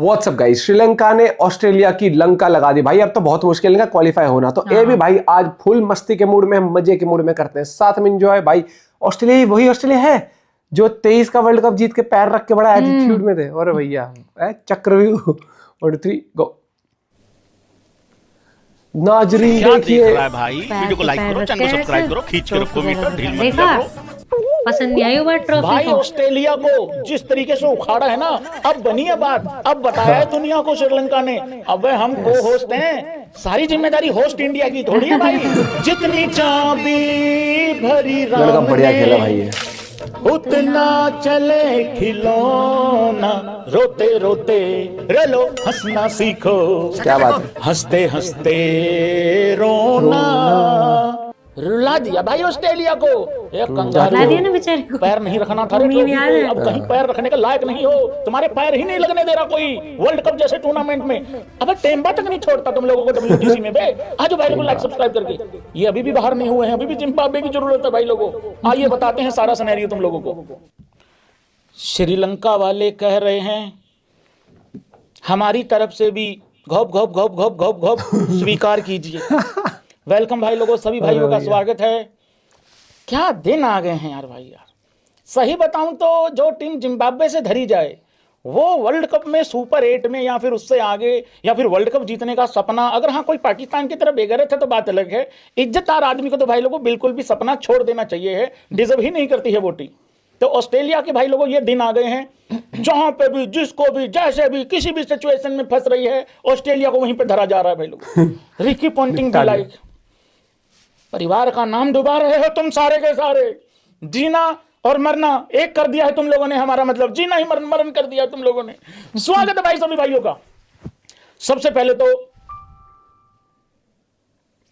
WhatsApp guys, Sri Lanka ने Australia की लंका लगा दी भाई। अब तो बहुत मुश्किल है क्वालिफाई होना। तो ये भी भाई आज फुल मस्ती के मूड में, मजे के मूड में करते हैं, साथ में एंजॉय। भाई ऑस्ट्रेलिया वही ऑस्ट्रेलिया है जो 23 का वर्ल्ड कप जीत के पैर रख के बड़ा एटीट्यूड में थे। और भैया चक्रव्यूह और 3 गो। नाजरीन देखिए भाई, वीडियो को लाइक करो, चैनल को सब्सक्राइब करो, खींच के रखो मीटर, ढील मत करो। पसंद नहीं आई बात ट्रॉफी भाई ऑस्ट्रेलिया को जिस तरीके से उखाड़ा है ना, अब बनी है बात। अब बताया है दुनिया को श्रीलंका ने, अब हम को होस्ट हैं, सारी जिम्मेदारी होस्ट इंडिया की थोड़ी है भाई। जितनी चाबी भरी लड़का बढ़िया खेला भाई ये। उतना चले खिलौना, रोते रोते रलो हंसना सीखो। क्या बात है, हंसते हंसते रोना। रुला दिया भाई ऑस्ट्रेलिया को। एक ला दिया ना बेचारे को। पैर नहीं रखना था, अब कहीं पैर रखने का लायक नहीं हो, तुम्हारे पैर ही नहीं लगने दे रहा कोई वर्ल्ड कप जैसे टूर्नामेंट में। अब टेम्बा तक नहीं छोड़ता तुम लोगों को WTC में बे। आज भाई को लाइक सब्सक्राइब करके, ये अभी भी बाहर नहीं हुए हैं, अभी भी जिम्बाब्वे की जरूरत है भाई लोगों। आइए बताते हैं सारा सिनेरियो तुम लोगों को। श्रीलंका वाले कह रहे हैं हमारी तरफ से भी घोप घोप घोप घोप घोप घोप स्वीकार कीजिए। वेलकम भाई लोगों, सभी भाइयों का स्वागत है। क्या दिन आ गए हैं यार भाई यार। सही बताऊं तो जो टीम जिम्बाब्वे से धरी जाए वो वर्ल्ड कप में सुपर 8 में या फिर उससे आगे या फिर वर्ल्ड कप जीतने का सपना, अगर हाँ कोई पाकिस्तान की तरफ बेगरत है तो बात अलग है। इज्जतदार आदमी को तो भाई लोगों बिल्कुल भी सपना छोड़ देना चाहिए है, डिजर्व ही नहीं करती है वो टीम। तो ऑस्ट्रेलिया के भाई लोगों ये दिन आ गए हैं जहां पे भी जिसको भी जैसे भी किसी भी सिचुएशन में फंस रही है ऑस्ट्रेलिया को वहीं पे धरा जा रहा है भाई लोग। रिकी पॉन्टिंग भी लाइक परिवार का नाम डुबा रहे हो तुम सारे के सारे। जीना और मरना एक कर दिया है तुम लोगों ने, हमारा मतलब जीना ही मरण कर दिया है तुम लोगों ने। स्वागत है भाई सभी भाइयों का। सबसे पहले तो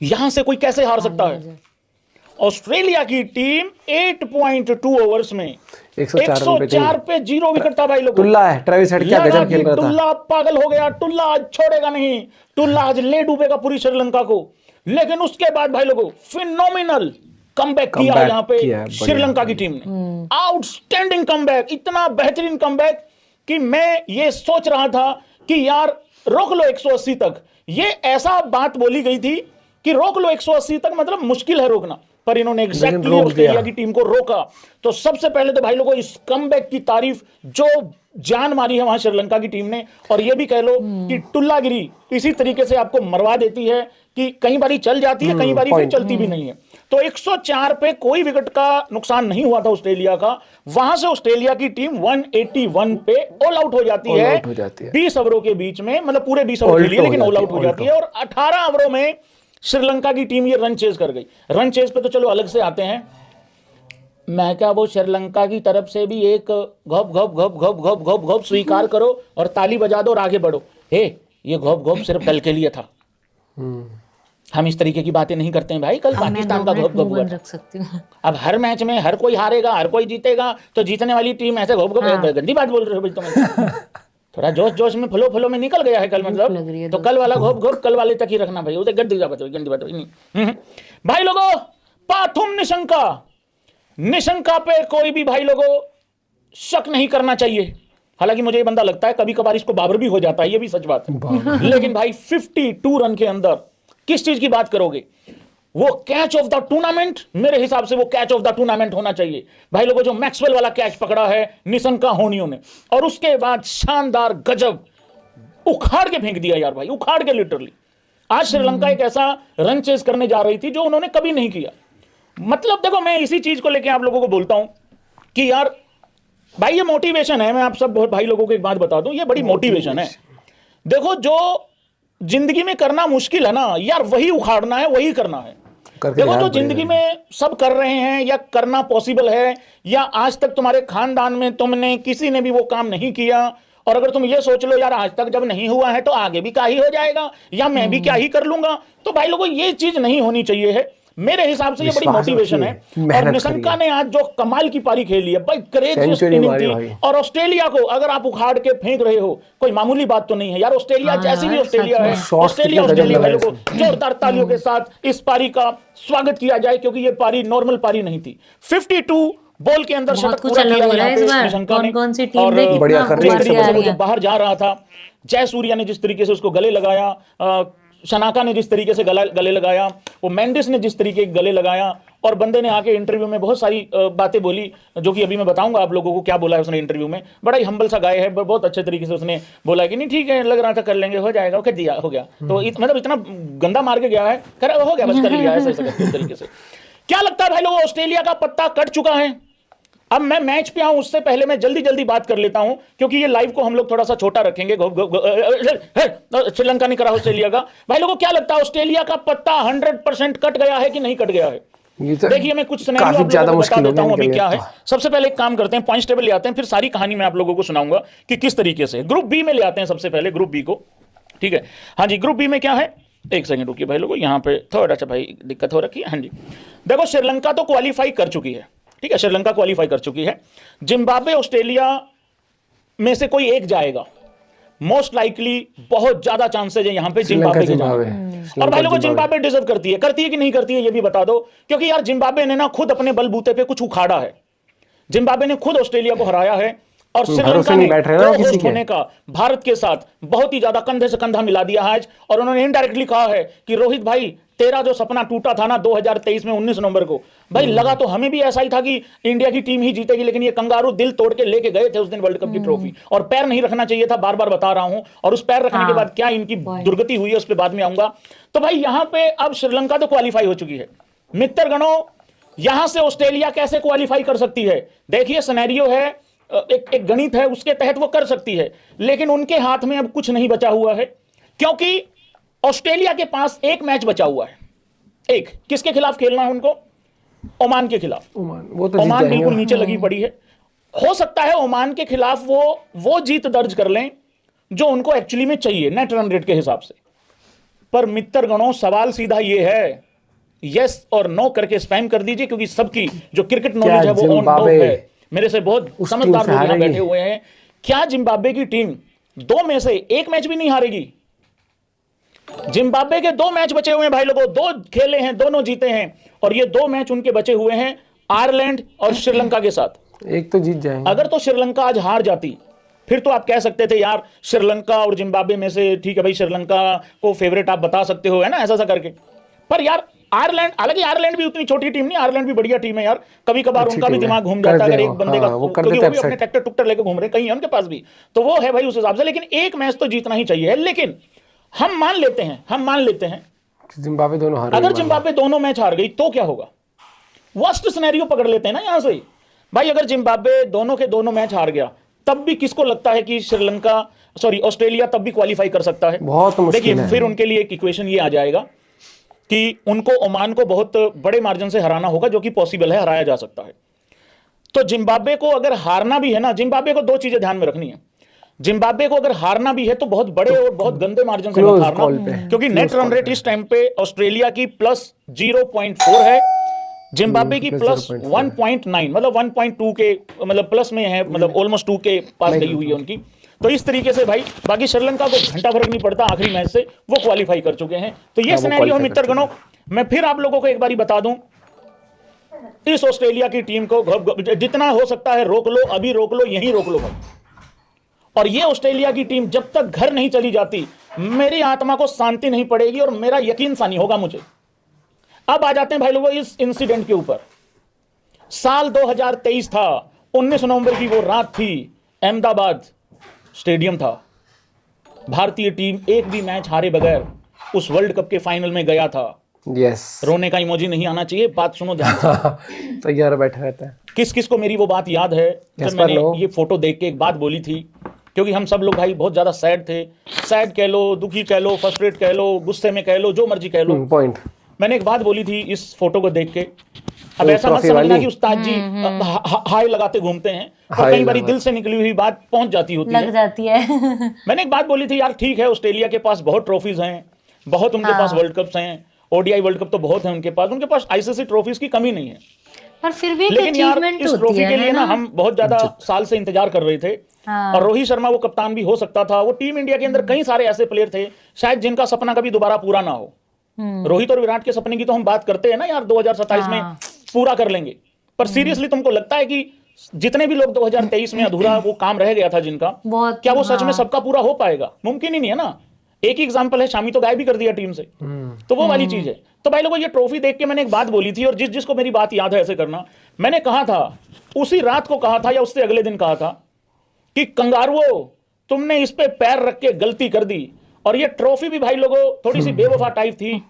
यहां से कोई कैसे हार सकता है? ऑस्ट्रेलिया की टीम 8.2 ओवर्स में 104 पे 0 विकेट था भाई लोग। टुल्ला है, ट्रेविस हेड क्या गजब खेल रहा था। टुल्ला पागल हो गया, टुल्ला आज छोड़ेगा नहीं, टुल्ला आज ले डूबेगा पूरी श्रीलंका को। लेकिन उसके बाद भाई लोगों फिनोमिनल कमबैक किया है यहाँ पे श्रीलंका की टीम ने। आउटस्टैंडिंग कमबैक, इतना बेहतरीन कमबैक कि मैं ये सोच रहा था कि यार रोक लो 180 तक। ये ऐसा बात बोली गई थी कि रोक लो 180 तक, मतलब मुश्किल है रोकना, पर इन्होंने एग्जैक्टली ऑस्ट्रेलिया की टीम को रोका। तो सबसे पहले तो भाई लोगों इस कमबैक की तारीफ, जो जान मारी है वहां श्रीलंका की टीम ने। और ये भी कह लो कि टुल्लागिरी इसी तरीके से आपको मरवा देती है कि कई बारी चल जाती है, कई बारी फिर चलती भी नहीं है। तो 104 पे कोई विकेट का नुकसान नहीं हुआ था ऑस्ट्रेलिया का। वहां से ऑस्ट्रेलिया की टीम 181 पे ऑल आउट हो जाती है 20 ओवरों के बीच में, मतलब पूरे 20 ओवर के लिए, लेकिन ऑल आउट हो जाती है। और 18 ओवरों में श्रीलंका की टीम ये रन चेज कर गई। रन चेज पे तो चलो अलग से आते हैं। मैं क्या वो श्रीलंका की तरफ से भी एक घोप घोप घोप घोप घोप घोप घोप स्वीकार करो और ताली बजा दो और आगे बढ़ो। ये घोप घोप सिर्फ दल के लिए था, हम इस तरीके की बातें नहीं करते हैं भाई। कल पाकिस्तान का घोप घोप हुआ। अब हर मैच में हर कोई हारेगा, हर कोई जीतेगा, तो जीतने वाली टीम ऐसे घोप घोप, गंदी बात बोल रहे हो भाई तुम। थोड़ा जोश जोश में फलो फलो में निकल गया है कल, मतलब तो कल वाला घोप घोप कल वाले तक ही रखना भाई, उसे गंदी बात नहीं। भाई लोगों पाथुम निशंका पे कोई भी भाई लोगों शक नहीं करना चाहिए। हालांकि मुझे ये बंदा लगता है कभी कभार इसको बाबर भी हो जाता है, ये भी सच बात है। लेकिन भाई 52 रन के अंदर किस चीज की बात करोगे? वो कैच ऑफ द टूर्नामेंट, मेरे हिसाब से वो कैच ऑफ द टूर्नामेंट होना चाहिए भाई लोगों। जो मैक्सवेल वाला कैच पकड़ा है निशंका होनियों ने, और उसके बाद शानदार गजब उखाड़ के फेंक दिया यार भाई, उखाड़ के लिटरली। आज श्रीलंका एक ऐसा रन चेज करने जा रही थी जो उन्होंने कभी नहीं किया। मतलब देखो, मैं इसी चीज को लेके आप लोगों को बोलता हूं कि यार भाई ये मोटिवेशन है। मैं आप सब भाई लोगों को एक बात बता दूं, ये बड़ी मोटिवेशन है। देखो जो जिंदगी में करना मुश्किल है ना यार, वही उखाड़ना है, वही करना है। देखो जो जिंदगी में सब कर रहे हैं या करना पॉसिबल है, या आज तक तुम्हारे खानदान में तुमने किसी ने भी वो काम नहीं किया, और अगर तुम ये सोच लो यार आज तक जब नहीं हुआ है तो आगे भी क्या ही हो जाएगा, या मैं भी क्या ही कर लूंगा, तो भाई लोगों ये चीज नहीं होनी चाहिए है। मेरे हिसाब से ये बड़ी मोटिवेशन है। और निशंका ने आज जो कमाल की पारी खेली है भाई, करेजियस इनिंग थी। और ऑस्ट्रेलिया को अगर आप उखाड़ के फेंक रहे हो, कोई मामूली बात तो नहीं है यार। ऑस्ट्रेलिया जैसी भी ऑस्ट्रेलिया है, ऑस्ट्रेलिया वालों को जोरदार तालियों के साथ इस पारी का स्वागत किया जाए, क्योंकि ये पारी नॉर्मल पारी नहीं थी। 52 बॉल के अंदर बहुत शतक कुछ पूरा अलग किया हो रहा है यहाँ इस पे बार। निशंका ने। कौन-कौन सी टीम और ने कितना बढ़िया कर रही है। जिस तरीके उबार से दिया वो है। जब बाहर जा रहा था, जयसूर्या ने जिस तरीके से उसको गले लगाया, शनाका ने जिस तरीके से गले लगाया, वो मेंडिस ने जिस तरीके के गले लगाया, और बंदे ने आके इंटरव्यू में बहुत सारी बातें बोली, जो कि अभी मैं बताऊंगा आप लोगों को क्या बोला है उसने इंटरव्यू में। बड़ा ही हम्बल सा गाय है, बहुत अच्छे तरीके से उसने बोला कि नहीं ठीक है, लग रहा था कर लेंगे, हो जाएगा, ओके दिया, हो गया। तो मतलब इतना गंदा मार के गया है, हो गया, बस कर लिया, ऐसे करके इस तरीके से। क्या लगता है भाई लोगों, ऑस्ट्रेलिया का पत्ता कट चुका है? अब मैं मैच पे आऊं उससे पहले मैं जल्दी बात कर लेता हूं, क्योंकि ये लाइव को हम लोग थोड़ा सा छोटा रखेंगे। श्रीलंका नहीं करा ऑस्ट्रेलिया का। भाई लोगों क्या लगता है, ऑस्ट्रेलिया का पत्ता 100% कट गया है कि नहीं कट गया है? ये तो देखिए मैं कुछ सिनेरियो आप लोगों को बता देता हूं अभी क्या है। सबसे पहले एक काम करते हैं, पॉइंट्स टेबल ले आते हैं, फिर सारी कहानी मैं आप लोगों को सुनाऊंगा कि किस तरीके से। ग्रुप बी में ले आते हैं सबसे पहले, ग्रुप बी को। ठीक है, हाँ जी, ग्रुप बी में क्या है, एक सेकंड रुकिए भाई लोगों, यहाँ पे थोड़ा सा भाई दिक्कत हो रखी है। हाँ जी, देखो श्रीलंका तो क्वालिफाई कर चुकी है, ठीक है, श्रीलंका क्वालिफाई कर चुकी है। जिम्बाब्वे ऑस्ट्रेलिया में से कोई एक जाएगा, मोस्ट लाइकली, बहुत ज्यादा चांसेस है यहां पे जिम्बाब्वे के जाने के। और भाई लोगों जिम्बाब्वे डिजर्व करती है कि नहीं करती है ये भी बता दो, क्योंकि यार जिम्बाब्वे ने ना खुद अपने बलबूते पे कुछ उखाड़ा है। जिम्बाब्वे ने खुद ऑस्ट्रेलिया को हराया है, और श्रीलंका ने होस्ट होने का भारत के साथ बहुत ही ज्यादा कंधे से कंधा मिला दिया आज। और उन्होंने इनडायरेक्टली कहा है कि रोहित भाई, तेरा जो सपना टूटा था ना 2023 में 19 नवंबर को, भाई लगा तो हमें भी ऐसा ही था कि इंडिया की टीम ही जीतेगी, लेकिन ये कंगारू दिल तोड़ के लेके गए थे उस दिन वर्ल्ड कप की ट्रॉफी, और पैर नहीं रखना चाहिए था, बार बार बता रहा हूं। और उस पैर रखने के बाद क्या इनकी दुर्गति हुई है उस पर बाद में आऊंगा। तो भाई यहां पे अब श्रीलंका तो क्वालिफाई हो चुकी है, मित्रगणों यहां से ऑस्ट्रेलिया कैसे क्वालिफाई कर सकती है? देखिए सिनेरियो है, एक गणित है, उसके तहत वो कर सकती है, लेकिन उनके हाथ में अब कुछ नहीं बचा हुआ है, क्योंकि ऑस्ट्रेलिया के पास एक मैच बचा हुआ है। एक किसके खिलाफ खेलना है उनको? ओमान के खिलाफ। ओमान बिल्कुल नीचे लगी पड़ी है। हो सकता है ओमान के खिलाफ वो जीत दर्ज कर लें जो उनको एक्चुअली में चाहिए नेट रन रेट के हिसाब से। पर मित्रगणों सवाल सीधा ये है, यस और नो करके स्पैम कर दीजिए, क्योंकि सबकी जो क्रिकेट नॉलेज है वो ऑन टॉप है। मेरे से बहुत समझदार लोग यहां बैठे हुए हैं। क्या जिम्बाब्वे की टीम 2 में से 1 मैच भी नहीं हारेगी? जिम्बाब्वे के 2 मैच बचे हुए हैं भाई लोगों, 2 खेले हैं, दोनों जीते हैं, और ये 2 मैच उनके बचे हुए हैं आयरलैंड और श्रीलंका के साथ। एक तो जीत जाएंगे। अगर तो श्रीलंका आज हार जाती, फिर तो आप कह सकते थे यार श्रीलंका और जिम्बाब्वे में से, ठीक है भाई श्रीलंका को फेवरेट आप बता सकते हो, है ना, ऐसा करके। पर यार आयरलैंड, हालांकि आयरलैंड भी उतनी छोटी टीम नहीं, आयरलैंड भी बढ़िया टीम है यार, कभी कभार उनका भी दिमाग घूम जाता है अगर एक बंदे का, क्योंकि वो भी अपने ट्रैक्टर टुक्टर लेके घूम रहे, कहीं है उनके पास भी, तो वो है भाई उस हिसाब से। लेकिन एक मैच तो जीतना ही चाहिए। लेकिन हम मान लेते हैं जिम्बाब्वे दोनों हार, अगर जिम्बाब्वे दोनों मैच हार गई तो क्या होगा? वर्स्ट सिनेरियो पकड़ लेते हैं ना यहां से भाई, अगर जिम्बाब्वे दोनों के दोनों मैच हार गया, तब भी किसको लगता है कि ऑस्ट्रेलिया तब भी क्वालिफाई कर सकता है? बहुत मुश्किल है। देखिए फिर उनके लिए एक इक्वेशन ये आ जाएगा कि उनको ओमान को बहुत बड़े मार्जिन से हराना होगा, जो कि पॉसिबल है, हराया जा सकता है। तो जिम्बाब्वे को अगर हारना भी है ना, जिम्बाब्वे को 2 चीजें ध्यान में रखनी है। जिम्बाब्वे को अगर हारना भी है तो बहुत बड़े और बहुत गंदे मार्जिन से मत हारना, क्योंकि नेट रन रेट इस टाइम पे ऑस्ट्रेलिया की +0.4 है, जिम्बाब्वे की +1.9, मतलब 1.2 के मतलब प्लस में है, मतलब ऑलमोस्ट 2 के पास गई हुई है उनकी। तो इस तरीके से भाई बाकी श्रीलंका को घंटा फर्क नहीं पड़ता, आखिरी मैच से वो क्वालिफाई कर चुके हैं। तो ये सिनेरियो है मित्रगणों। मैं फिर आप लोगों को एक बारी बता दूं, इस ऑस्ट्रेलिया की टीम को जितना हो सकता है रोक लो, अभी रोक लो, यहीं रोक लो भाई। और ये ऑस्ट्रेलिया की टीम जब तक घर नहीं चली जाती, मेरी आत्मा को शांति नहीं पड़ेगी और मेरा यकीन सा नहीं होगा मुझे। अब आ जाते हैं भाई लोगों इस इंसिडेंट के ऊपर। साल 2023 था, 19 नवंबर की वो रात थी, अहमदाबाद स्टेडियम था, भारतीय टीम एक भी मैच हारे बगैर उस वर्ल्ड कप के फाइनल में गया था। यस, रोने का इमोजी नहीं आना चाहिए, बात सुनो ध्यान से। तैयार बैठा रहता है। किस किस को मेरी वो बात याद है जब मैंने ये फोटो देख के एक बात बोली थी, क्योंकि हम सब लोग भाई बहुत ज्यादा सैड थे, सैड कह लो, दुखी कह लो, फ्रस्ट्रेट कह लो, गुस्से में कह लो, जो मर्जी कह लो। पॉइंट मैंने एक बात बोली थी इस फोटो को देख के। अब ऐसा मत समझना कि उस्ताद जी हाय लगाते घूमते हैं, और कई बार दिल से निकली हुई बात पहुंच जाती होती लग जाती है। मैंने एक बात बोली थी यार, ठीक है ऑस्ट्रेलिया के पास बहुत ट्रॉफीज हैं, बहुत उनके पास वर्ल्ड कप्स हैं, ओडीआई वर्ल्ड कप तो बहुत है उनके पास आईसीसी ट्रॉफीज की कमी नहीं है, पर फिर भी लेकिन यार इस ट्रॉफी के लिए ना हम बहुत ज्यादा साल से इंतजार कर रहे थे। और रोहित शर्मा वो कप्तान भी हो सकता था, वो टीम इंडिया के अंदर कई सारे ऐसे प्लेयर थे शायद जिनका सपना कभी दोबारा पूरा ना हो। रोहित और विराट के सपने की तो हम बात करते हैं ना यार, 2027 में पूरा कर लेंगे, पर सीरियसली तुमको लगता है कि जितने भी लोग 2023 में अधूरा वो काम रह गया था जिनका, क्या वो सच में सबका पूरा हो पाएगा? मुमकिन ही नहीं है ना। एक ही एग्जांपल है, शामी तो गायब भी कर दिया टीम से, तो वो वाली चीज है। तो भाई लोगों, ये ट्रॉफी देख के मैंने एक बात बोली थी, और जिसको मेरी बात याद है ऐसे करना, मैंने कहा था, उसी रात को कहा था या उससे अगले दिन कहा था कि कंगारुओ, तुमने इस पे पैर रख के गलती कर दी। और ये ट्रॉफी भी भाई लोगों थोड़ी सी बेवफा टाइप थी,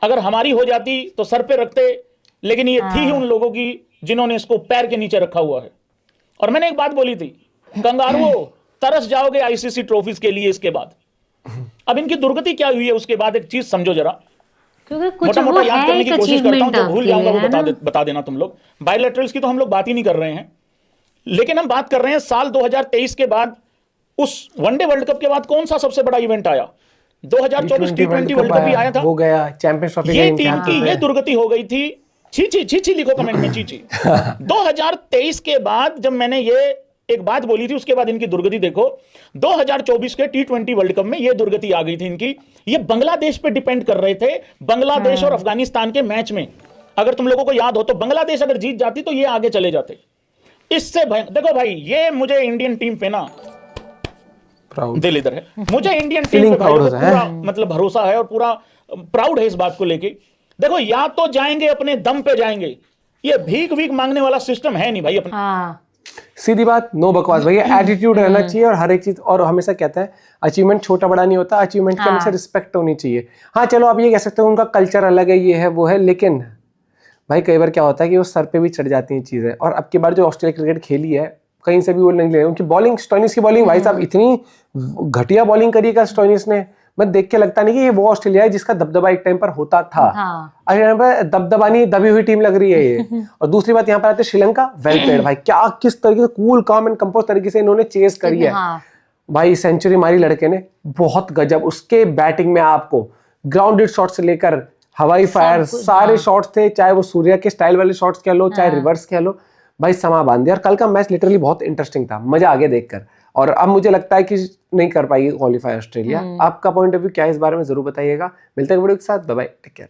अगर हमारी हो जाती तो सर पे रखते, लेकिन ये थी ही उन लोगों की जिन्होंने इसको पैर के नीचे रखा हुआ है। और मैंने एक बात बोली थी, कंगारुओ तरस जाओगे आईसीसी ट्रॉफीज के लिए इसके बाद। अब इनकी दुर्गति क्या हुई है उसके बाद, एक चीज समझो जरा, मोटा मोटा याद करने की कोशिश करता हूं, जो भूल जाऊंगा वो बता देना तुम लोग। बायलैटरल्स की तो हम लोग बात ही नहीं कर रहे हैं, लेकिन हम बात कर रहे हैं साल 2023 के बाद, उस वनडे वर्ल्ड कप के बाद कौन सा सबसे बड़ा इवेंट आया? 2024 T20 वर्ल्ड कप भी आया था, वो गया चैंपियंस ट्रॉफी। ये टीम की ये दुर्गति हो गई थी। छी लिखो कमेंट में, छी 2023 के बाद जब मैंने ये एक बात बोली थी, उसके बाद इनकी दुर्गति देखो। 2024 के T20 वर्ल्ड कप में ये दुर्गति आ गई थी इनकी। ये बांग्लादेश पे डिपेंड कर रहे थे, बांग्लादेश और अफगानिस्तान के मैच में। अगर तुम लोगों को याद हो तो बांग्लादेश अगर जीत जाती तो ये आगे चले जाते। इससे देखो भाई, ये मुझे इंडियन टीम पे ना दिल इधर है, मुझे इंडियन टीम पे भाई पूरा मतलब भरोसा है और पूरा प्राउड है इस बात को लेके। देखो, या तो जाएंगे अपने दम पे जाएंगे, ये भीख मांगने वाला सिस्टम है नहीं भाई अपना। सीधी बात, नो बकवास भैया, एटीट्यूड रहना चाहिए और हर एक चीज। और हमेशा कहता है अचीवमेंट छोटा बड़ा नहीं होता, अचीवमेंट की हमेशा रिस्पेक्ट होनी चाहिए। हाँ चलो, आप ये कह सकते हो उनका कल्चर अलग है, ये है वो है, लेकिन भाई कई बार क्या होता है कि वो सर पे भी चढ़ जाती हैं चीजें। और अब की बार जो ऑस्ट्रेलिया क्रिकेट खेली है, कहीं से भी वो नहीं ले, उनकी बॉलिंग, स्टोइनिस की बॉलिंग, भाई साहब इतनी घटिया बॉलिंग करी है स्टोइनिस ने, मैं देख के लगता नहीं कि ये वो ऑस्ट्रेलिया है जिसका दबदबा एक टाइम पर होता था। दबदबा नहीं, दबी हुई टीम लग रही है ये। और दूसरी बात, यहाँ पर आते हैं श्रीलंका, वेल प्लेड भाई, क्या किस तरीके से कूल काम एंड कंपोज तरीके से इन्होंने चेस करी है भाई। सेंचुरी मारी लड़के ने, बहुत गजब। उसके बैटिंग में आपको ग्राउंडेड शॉट से लेकर हवाई फायर सारे शॉट्स थे, चाहे वो सूर्या के स्टाइल वाले शॉट्स कह लो, चाहे रिवर्स कह लो, भाई समा बांध दिया। और कल का मैच लिटरली बहुत इंटरेस्टिंग था, मजा आ गया देखकर। और अब मुझे लगता है कि नहीं कर पाएगी क्वालिफाई ऑस्ट्रेलिया। आपका पॉइंट ऑफ व्यू क्या है इस बारे में जरूर बताइएगा। मिलते हैं वीडियो के साथ, बाय बाय, टेक केयर।